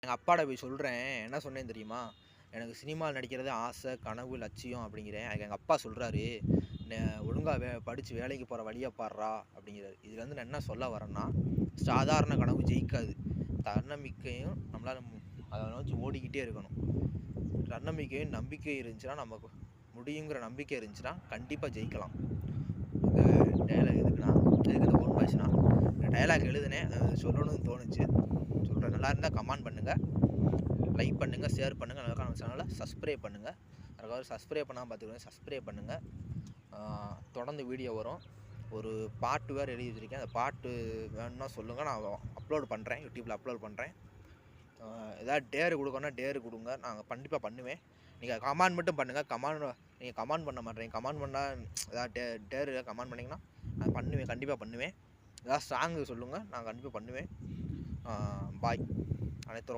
எங்கள் அப்பாட்ட போய் சொல்கிறேன். என்ன சொன்னேன்னு தெரியுமா? எனக்கு சினிமாவில் நடிக்கிறது ஆசை, கனவு, லட்சியம் அப்படிங்கிறேன். அதுக்கு எங்கள் அப்பா சொல்கிறாரு, ஒழுங்காக படித்து வேலைக்கு போகிற வழியை பாருடா அப்படிங்கிறாரு. இதில் வந்து நான் என்ன சொல்ல வரேன்னா, சாதாரண கனவு ஜெயிக்காது. தன்னம்பிக்கையும் நம்மளால் அதை நோக்கி ஓடிக்கிட்டே இருக்கணும். தன்னம்பிக்கையும் நம்பிக்கை இருந்துச்சுன்னா, நமக்கு முடியுங்கிற நம்பிக்கை இருந்துச்சுன்னா கண்டிப்பாக ஜெயிக்கலாம். இந்த டைலாக் எதுக்குன்னா, எதுக்கு இந்த ஓன் வாய்ஸ்னா, இந்த டைலாக் எழுதுனேன், சொல்லணும்னு தோணுச்சு. சொல்கிறேன். நல்லா இருந்தால் கமெண்ட் பண்ணுங்கள், லைக் பண்ணுங்கள், ஷேர் பண்ணுங்கள், நம்ம சேனலை சப்ஸ்கிரைப் பண்ணுங்கள். அதுக்காக சப்ஸ்கிரைப் பண்ணாமல் பார்த்துக்கோங்க, சப்ஸ்கிரைப் பண்ணுங்கள். தொடர்ந்து வீடியோ வரும். ஒரு பாட்டு வேறு எழுதி வச்சுருக்கேன். அந்த பாட்டு வேணும்னா சொல்லுங்கள், நான் அப்லோட் பண்ணுறேன், யூடியூப்பில் அப்லோட் பண்ணுறேன். ஏதாவது டேரு கொடுக்கணுன்னா டேரு கொடுங்க, நாங்கள் கண்டிப்பாக பண்ணுவேன். நீங்கள் கமெண்ட் மட்டும் பண்ணுங்கள். நீங்கள் கமெண்ட் பண்ண மாட்டேறீங்க. கமெண்ட் பண்ணால் ஏதாவது டேரு கமெண்ட் பண்ணிங்கன்னா நான் பண்ணுவேன், கண்டிப்பாக பண்ணுவேன். ஏதாவது சாங்கு சொல்லுங்கள், நான் கண்டிப்பாக பண்ணுவேன். பாய். அனைத்து